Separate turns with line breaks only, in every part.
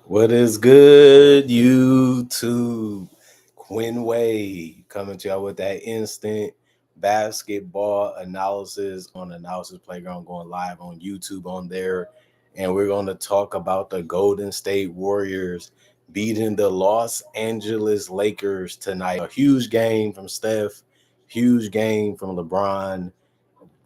What is good, YouTube? Quinn Wade coming to y'all with that instant basketball analysis on Analysis Playground going live on YouTube on there. And we're going to talk about the Golden State Warriors beating the Los Angeles Lakers tonight. A huge game from Steph, huge game from LeBron.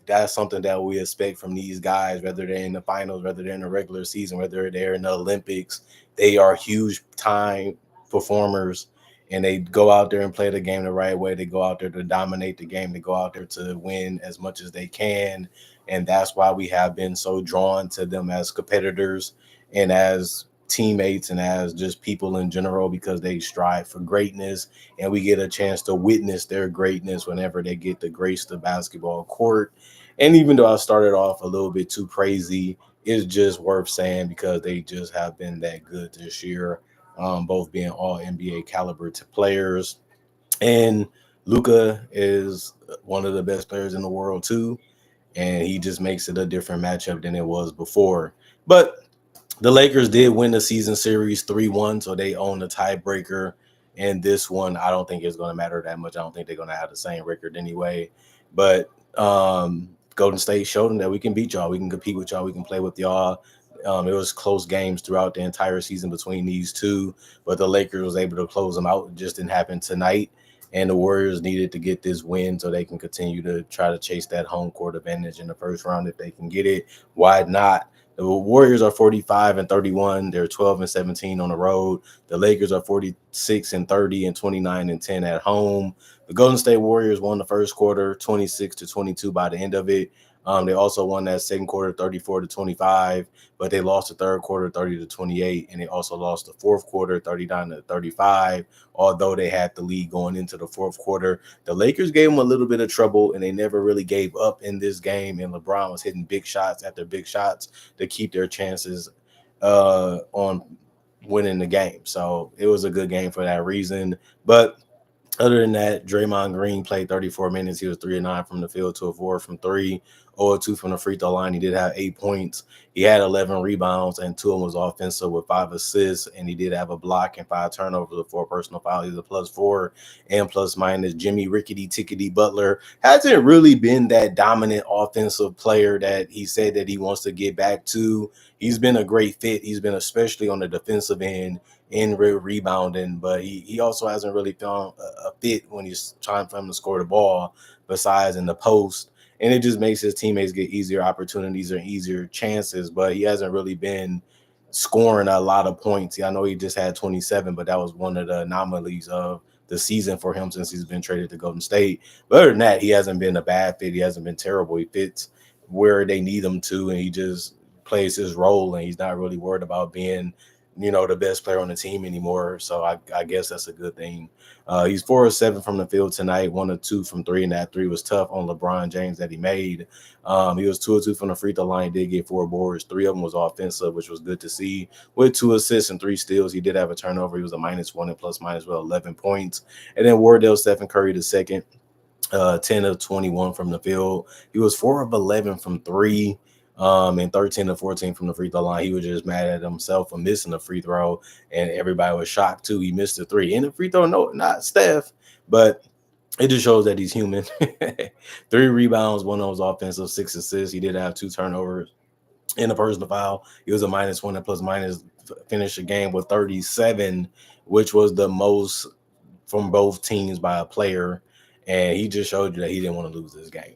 That's something that we expect from these guys, whether they're in the finals, whether they're in the regular season, whether they're in the Olympics. They are huge time performers, and they go out there and play the game the right way. They go out there to dominate the game. They go out there to win as much as they can. And that's why we have been so drawn to them as competitors and as teammates and as just people in general, because they strive for greatness and we get a chance to witness their greatness whenever they get to grace the basketball court. And even though I started off a little bit too crazy, it's just worth saying because they just have been that good this year, both being all NBA caliber to players. And Luca is one of the best players in the world too, and he just makes it a different matchup than it was before. But the Lakers did win the season series 3-1, so they own the tiebreaker. And this one, I don't think it's going to matter that much. I don't think they're going to have the same record anyway. But Golden State showed them that we can beat y'all. We can compete with y'all. We can play with y'all. It was close games throughout the entire season between these two, but the Lakers was able to close them out. It just didn't happen tonight. And the Warriors needed to get this win so they can continue to try to chase that home court advantage in the first round if they can get it. Why not? The Warriors are 45 and 31. They're 12 and 17 on the road. The Lakers are 46 and 30 and 29 and 10 at home. The Golden State Warriors won the first quarter 26-22 by the end of it. They also won that second quarter 34-25, but they lost the third quarter 30-28, and they also lost the fourth quarter 39-35. Although they had the lead going into the fourth quarter, the Lakers gave them a little bit of trouble, and they never really gave up in this game. And LeBron was hitting big shots after big shots to keep their chances on winning the game. So it was a good game for that reason. But other than that, Draymond Green played 34 minutes. He was 3 and 9 from the field, 2 of 4 from 3, 0 of 2 from the free throw line. He did have 8 points. He had 11 rebounds, and 2 of them was offensive with 5 assists. And he did have a block and 5 turnovers with 4 personal fouls. He's a +4 and plus minus. Jimmy Rickety Tickety Butler hasn't really been that dominant offensive player that he said that he wants to get back to. He's been a great fit. He's been especially on the defensive end in rebounding, but he also hasn't really found a fit when he's trying for him to score the ball besides in the post. And it just makes his teammates get easier opportunities or easier chances, but he hasn't really been scoring a lot of points. I know he just had 27, but that was one of the anomalies of the season for him since he's been traded to Golden State. But other than that, he hasn't been a bad fit. He hasn't been terrible. He fits where they need him to, and he just plays his role, and he's not really worried about being the best player on the team anymore. So I guess that's a good thing. He's 4 of 7 from the field tonight, 1 of 2 from 3, and that 3 was tough on LeBron James that he made. He was 2 of 2 from the free throw line. He did get 4 boards. 3 of them was offensive, which was good to see. With 2 assists and 3 steals, he did have a turnover. He was a -1 and plus minus with 11 points. And then Wardell Stephen Curry the second, 10 of 21 from the field. He was 4 of 11 from 3. And 13 to 14 from the free throw line. He was just mad at himself for missing the free throw, and everybody was shocked too. He missed the 3 in the free throw. No, not Steph, but it just shows that he's human. 3 rebounds, 1 of those offensive, 6 assists. He did have 2 turnovers in a personal foul. He was a -1 and plus minus. Finished the game with 37, which was the most from both teams by a player. And he just showed you that he didn't want to lose this game.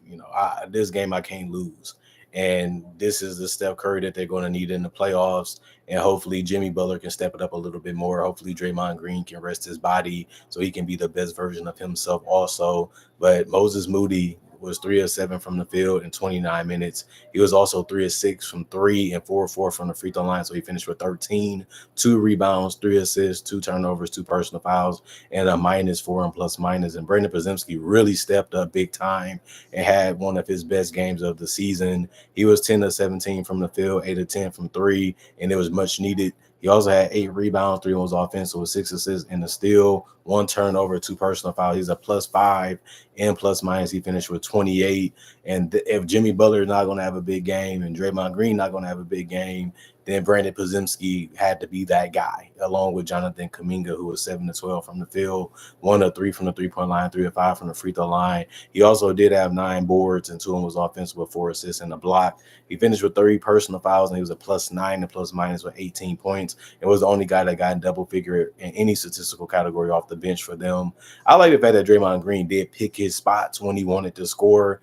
This game I can't lose. And this is the Steph Curry that they're going to need in the playoffs. And hopefully Jimmy Butler can step it up a little bit more. Hopefully Draymond Green can rest his body so he can be the best version of himself also. But Moses Moody was 3 of 7 from the field in 29 minutes. He was also 3 of 6 from 3 and 4 of 4 from the free throw line. So he finished with 13, 2 rebounds, 3 assists, 2 turnovers, 2 personal fouls, and a -4 and plus minus. And Brandon Podziemski really stepped up big time and had one of his best games of the season. He was 10 of 17 from the field, 8 of 10 from 3, and it was much needed. He also had 8 rebounds, 3 was offensive with 6 assists and a steal, 1 turnover, 2 personal fouls. He's a +5 and plus minus. He finished with 28. And if Jimmy Butler is not going to have a big game and Draymond Green not going to have a big game, then Brandon Podziemski had to be that guy, along with Jonathan Kuminga, who was 7 of 12 from the field, 1 of 3 from the 3-point line, 3 of 5 from the free throw line. He also did have 9 boards, and 2 of them was offensive with 4 assists and a block. He finished with 30 personal fouls, and he was a +9 and plus minus with 18 points. It was the only guy that got in double figure in any statistical category off the bench for them. I like the fact that Draymond Green did pick his spots when he wanted to score.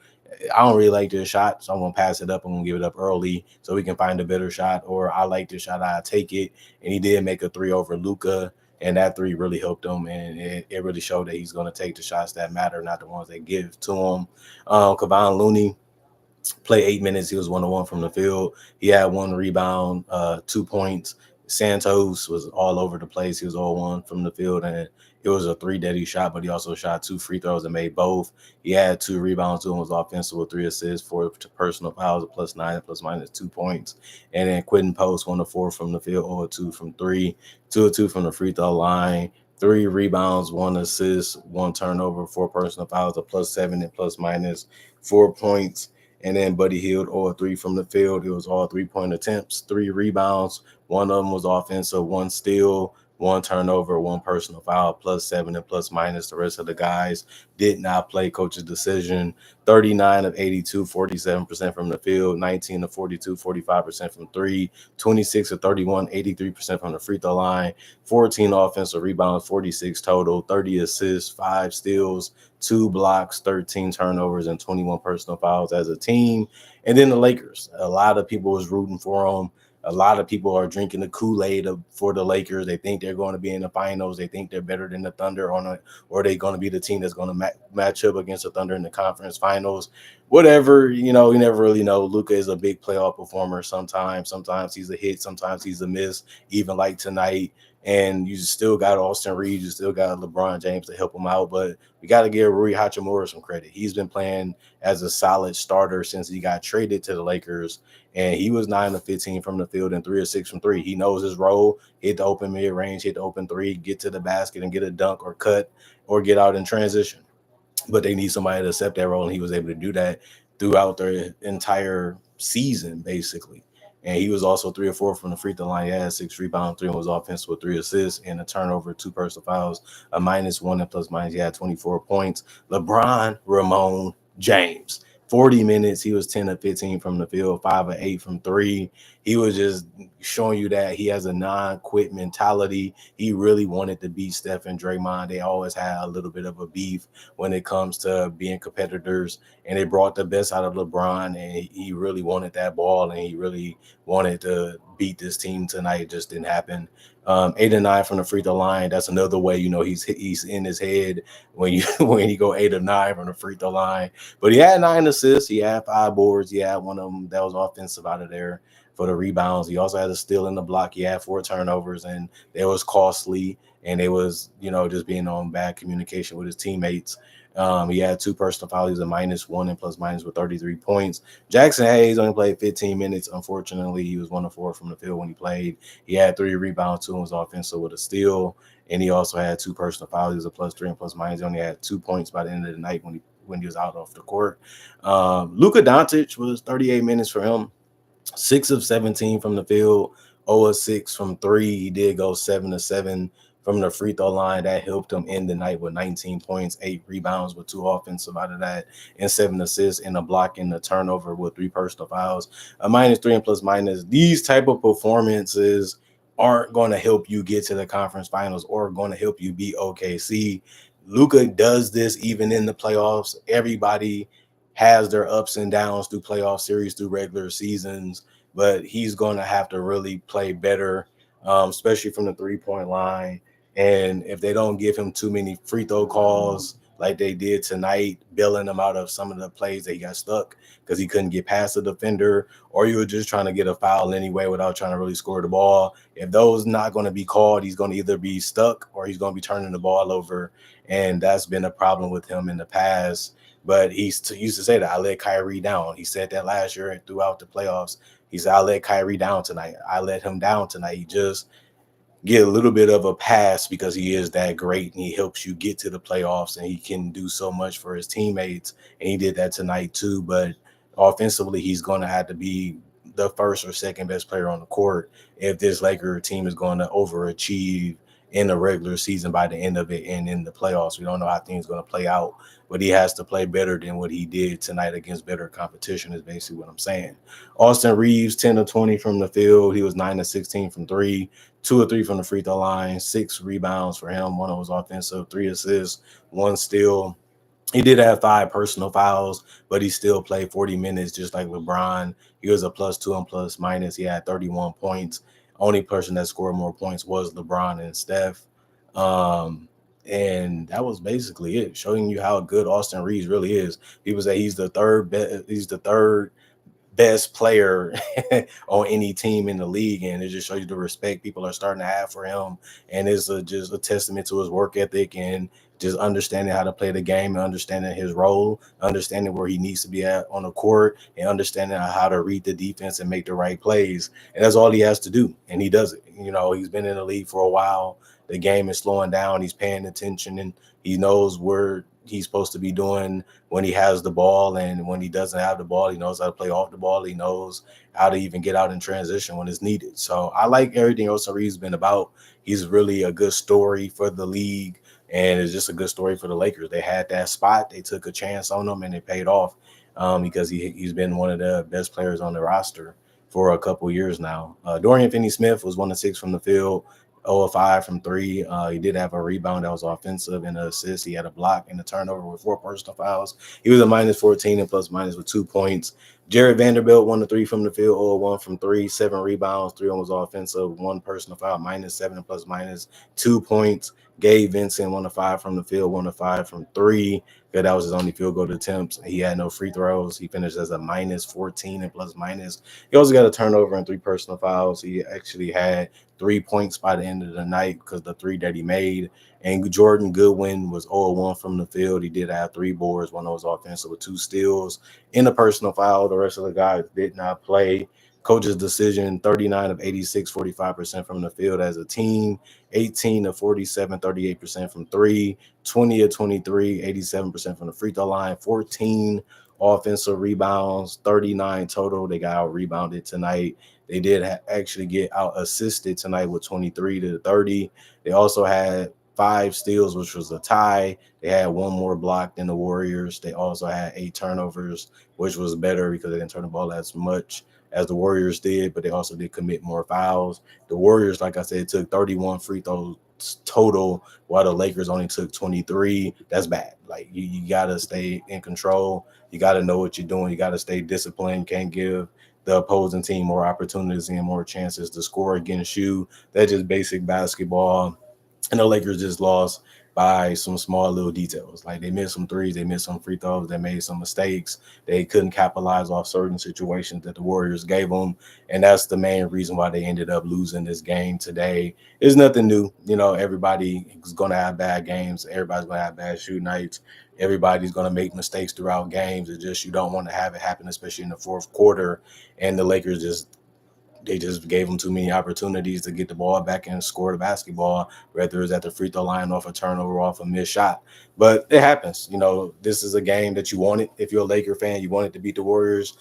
I don't really like this shot, so I'm gonna pass it up. I'm gonna give it up early so we can find a better shot. Or I like this shot, I take it. And he did make a 3 over Luka, and that 3 really helped him, and it really showed that he's gonna take the shots that matter, not the ones that give to him. Kevon Looney played 8 minutes. He was 1-1 from the field. He had 1 rebound, 2 points. Santos was all over the place. He was all 1 from the field, and it was a 3 that he shot, but he also shot 2 free throws and made both. He had 2 rebounds, 2 was offensive with 3 assists, 4 personal fouls, a +9, plus minus 2 points. And then Quentin Post, 1 of 4 from the field, 0 of 2 from 3, 2 of 2 from the free throw line, 3 rebounds, 1 assist, 1 turnover, 4 personal fouls, a +7 and plus minus 4 points. And then Buddy Hield, 0 of 3 from the field. It was all 3-point attempts, 3 rebounds. 1 of them was offensive, 1 steal, 1 turnover, 1 personal foul, +7 and plus minus. The rest of the guys did not play. Coach's decision: 39 of 82, 47% from the field, 19 of 42, 45% from 3, 26 of 31, 83% from the free throw line, 14 offensive rebounds, 46 total, 30 assists, 5 steals, 2 blocks, 13 turnovers, and 21 personal fouls as a team. And then the Lakers, a lot of people was rooting for them. A lot of people are drinking the Kool-Aid for the Lakers. They think they're going to be in the finals. They think they're better than the Thunder or they're going to be the team that's going to match up against the Thunder in the conference finals. Whatever, you never really know. Luka is a big playoff performer sometimes. Sometimes he's a hit. Sometimes he's a miss, even like tonight. And you still got Austin Reeves. You still got LeBron James to help him out. But we got to give Rui Hachimura some credit. He's been playing as a solid starter since he got traded to the Lakers. And he was 9 of 15 from the field and 3 of 6 from 3. He knows his role. Hit the open mid-range, hit the open 3, get to the basket and get a dunk or cut or get out in transition. But they need somebody to accept that role, and he was able to do that throughout their entire season, basically. And he was also 3 of 4 from the free throw line. He had 6 rebounds, 3 was offensive with 3 assists and a turnover, 2 personal fouls, a -1 and plus minus. He had 24 points. LeBron Ramon James, 40 minutes. He was 10 of 15 from the field, 5 of 8 from 3. He was just showing you that he has a non-quit mentality. He really wanted to beat Steph and Draymond. They always had a little bit of a beef when it comes to being competitors, and they brought the best out of LeBron, and he really wanted that ball, and he really wanted to beat this team tonight. It just didn't happen. 8 of 9 from the free throw line. That's another way, he's in his head when you when he go 8 of 9 from the free throw line. But he had 9 assists. He had 5 boards. He had one of them that was offensive out of there for the rebounds. He also had a steal in the block. He had 4 turnovers, and it was costly. And it was, just being on bad communication with his teammates. He had 2 personal fouls. He was a -1 and plus minus with 33 points. Jackson Hayes only played 15 minutes. Unfortunately, he was 1 of 4 from the field when he played. He had 3 rebounds, 2 was offensive with a steal, and he also had 2 personal fouls. He was a +3 and plus minus. He only had 2 points by the end of the night when he was out off the court. Luka Doncic was 38 minutes for him. 6 of 17 from the field, 0 of 6 from 3. He did go 7 of 7 from the free throw line. That helped him end the night with 19 points, 8 rebounds with 2 offensive out of that, and 7 assists, and a block and a turnover with 3 personal fouls. A -3 and plus minus. These type of performances aren't going to help you get to the conference finals or going to help you beat OKC. Luka does this even in the playoffs. Everybody has their ups and downs through playoff series, through regular seasons, but he's going to have to really play better, especially from the 3-point line. And if they don't give him too many free throw calls like they did tonight, bailing him out of some of the plays that he got stuck because he couldn't get past the defender, or you were just trying to get a foul anyway without trying to really score the ball. If those not going to be called, he's going to either be stuck or he's going to be turning the ball over. And that's been a problem with him in the past. But he used to say that I let Kyrie down. He said that last year and throughout the playoffs. He said, I let Kyrie down tonight. I let him down tonight. He just get a little bit of a pass because he is that great and he helps you get to the playoffs and he can do so much for his teammates. And he did that tonight too. But offensively, he's going to have to be the first or second best player on the court if this Laker team is going to overachieve in the regular season by the end of it and in the playoffs. We don't know how things are going to play out, but he has to play better than what he did tonight against better competition is basically what I'm saying. Austin Reeves, 10 of 20 from the field. He was 9 of 16 from three, 2 of 3 from the free throw line, 6 rebounds for him. One of was offensive, 3 assists, 1 steal. He did have 5 personal fouls, but he still played 40 minutes just like LeBron. He was a +2 and plus minus. He had 31 points. Only person that scored more points was LeBron and Steph. Um, and that was basically it, showing you how good Austin Reeves really is. People say he's the third best player on any team in the league, and it just shows you the respect people are starting to have for him, and it's just a testament to his work ethic and just understanding how to play the game and understanding his role, understanding where he needs to be at on the court, and understanding how to read the defense and make the right plays. And that's all he has to do, and he does it. He's been in the league for a while. The game is slowing down. He's paying attention, and he knows where he's supposed to be doing when he has the ball, and when he doesn't have the ball, he knows how to play off the ball. He knows how to even get out in transition when it's needed. So I like everything else Reed's been about. He's really a good story for the league, and it's just a good story for the Lakers. They had that spot, they took a chance on him, and it paid off because he's been one of the best players on the roster for a couple years now. Dorian Finney-Smith was 1 of 6 from the field, 0 of 5 from three. He did have a rebound that was offensive and an assist. He had a block and a turnover with 4 personal fouls. He was a -14 and plus minus with 2 points. Jared Vanderbilt, 1 of 3 from the field, 0 of 1 from three, 7 rebounds, 3 was offensive, 1 personal foul, -7 plus minus 2 points. Gabe Vincent, 1 of 5 from the field, 1 of 5 from three. Yeah, that was his only field goal attempts. He had no free throws. He finished as a -14 and plus minus. He also got a turnover and 3 personal fouls. He actually had 3 points by the end of the night because the 3 that he made. And Jordan Goodwin was 0-1 from the field. He did have 3 boards. One of those offensive with 2 steals in a personal foul. The rest of the guys did not play. Coach's decision, 39 of 86, 45% from the field as a team, 18 of 47, 38% from three, 20 of 23, 87% from the free throw line, 14 offensive rebounds, 39 total. They got out rebounded tonight. They did actually get out assisted tonight with 23 to 30. They also had 5 steals, which was a tie. They had 1 more block than the Warriors. They also had 8 turnovers, which was better because they didn't turn the ball as much as the Warriors did, but they also did commit more fouls. The Warriors, like I said, took 31 free throws total, while the Lakers only took 23. That's bad. Like you got to stay in control. You got to know what you're doing. You got to stay disciplined. Can't give the opposing team more opportunities and more chances to score against you. That's just basic basketball. And the Lakers just lost by some small little details. Like they missed some threes, they missed some free throws, they made some mistakes. They couldn't capitalize off certain situations that the Warriors gave them. And that's the main reason why they ended up losing this game today. It's nothing new. Everybody is going to have bad games. Everybody's going to have bad shoot nights. Everybody's going to make mistakes throughout games. It's just you don't want to have it happen, especially in the fourth quarter. And the Lakers just gave them too many opportunities to get the ball back and score the basketball, whether it's at the free throw line, off a turnover, off a missed shot. But it happens. This is a game that you wanted. If you're a Laker fan, you wanted to beat the Warriors.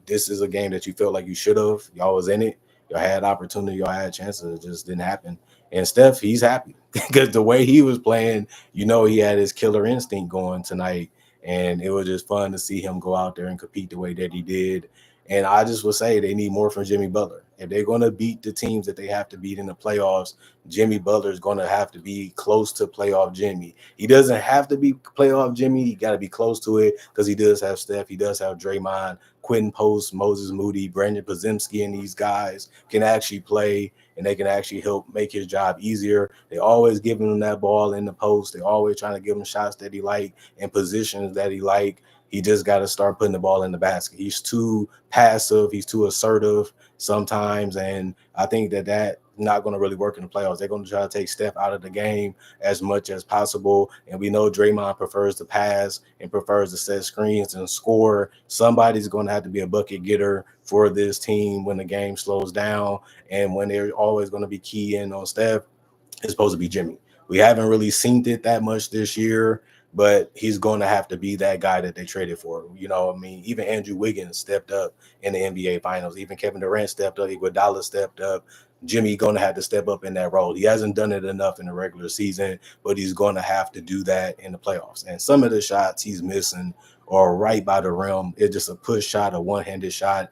This is a game that you felt like you should have. Y'all was in it. Y'all had opportunity. Y'all had chances. It just didn't happen. And Steph, he's happy because the way he was playing, he had his killer instinct going tonight. And it was just fun to see him go out there and compete the way that he did. And I just would say they need more from Jimmy Butler. If they're going to beat the teams that they have to beat in the playoffs, Jimmy Butler is going to have to be close to playoff Jimmy. He doesn't have to be playoff Jimmy. He got to be close to it because he does have Steph. He does have Draymond, Quentin Post, Moses Moody, Brandon Podziemski, and these guys can actually play, and they can actually help make his job easier. They always giving him that ball in the post. They always trying to give him shots that he like and positions that he like. He just got to start putting the ball in the basket. He's too passive. He's too assertive sometimes. And I think that not going to really work in the playoffs. They're going to try to take Steph out of the game as much as possible. And we know Draymond prefers to pass and prefers to set screens and score. Somebody's going to have to be a bucket getter for this team when the game slows down. And when they're always going to be key in on Steph, it's supposed to be Jimmy. We haven't really seen it that much this year, but he's going to have to be that guy that they traded for. You know, I mean, even Andrew Wiggins stepped up in the NBA Finals. Even Kevin Durant stepped up. Iguodala stepped up. Jimmy going to have to step up in that role. He hasn't done it enough in the regular season, but he's going to have to do that in the playoffs. And some of the shots he's missing are right by the rim. It's just a push shot, a one-handed shot,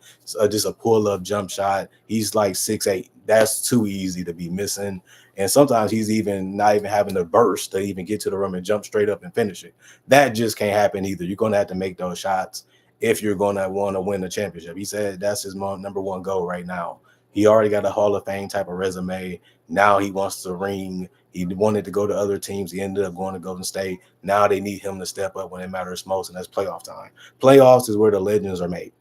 just a pull-up jump shot. He's like 6'8". That's too easy to be missing. And sometimes he's even not even having the burst to even get to the rim and jump straight up and finish it. That just can't happen either. You're going to have to make those shots if you're going to want to win the championship. He said that's his number one goal right now. He already got a Hall of Fame type of resume. Now he wants to ring. He wanted to go to other teams. He ended up going to Golden State. Now they need him to step up when it matters most, and that's playoff time. Playoffs is where the legends are made.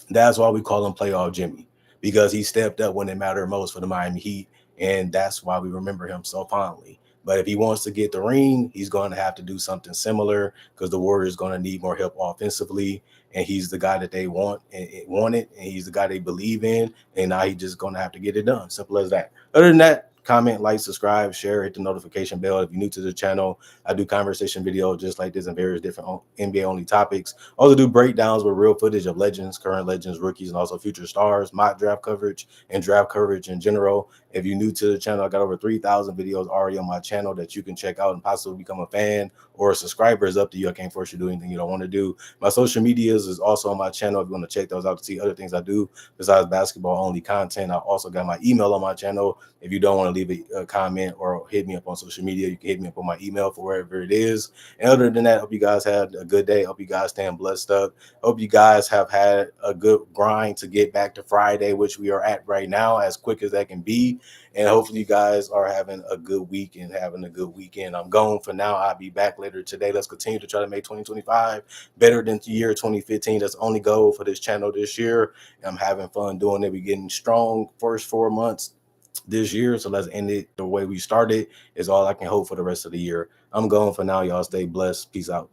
That's why we call him Playoff Jimmy, because he stepped up when it mattered most for the Miami Heat, and that's why we remember him so fondly. But if he wants to get the ring, he's going to have to do something similar because the Warriors going to need more help offensively, and he's the guy that they wanted, and he's the guy they believe in, and now he's just going to have to get it done. Simple as that. Other than that, comment, like, subscribe, share, hit the notification bell. If you're new to the channel, I do conversation videos just like this and various different NBA only topics. Also do breakdowns with real footage of legends, current legends, rookies, and also future stars, mock draft coverage, and draft coverage in general. If you're new to the channel, I got over 3,000 videos already on my channel that you can check out and possibly become a fan or a subscriber. Is up to you. I can't force you to do anything you don't want to do. My social medias is also on my channel if you want to check those out to see other things I do besides basketball only content. I also got my email on my channel. If you don't want to leave a comment or hit me up on social media, you can hit me up on my email for wherever it is. And other than that, hope you guys had a good day. Hope you guys staying blessed up. Hope you guys have had a good grind to get back to Friday, which we are at right now, as quick as that can be. And hopefully you guys are having a good week and having a good weekend. I'm going for now. I'll be back later today. Let's continue to try to make 2025 better than the year 2015. That's the only goal for this channel this year. I'm having fun doing it. We're getting strong first 4 months this year. So let's end it the way we started is all I can hope for the rest of the year. I'm going for now. Y'all stay blessed. Peace out.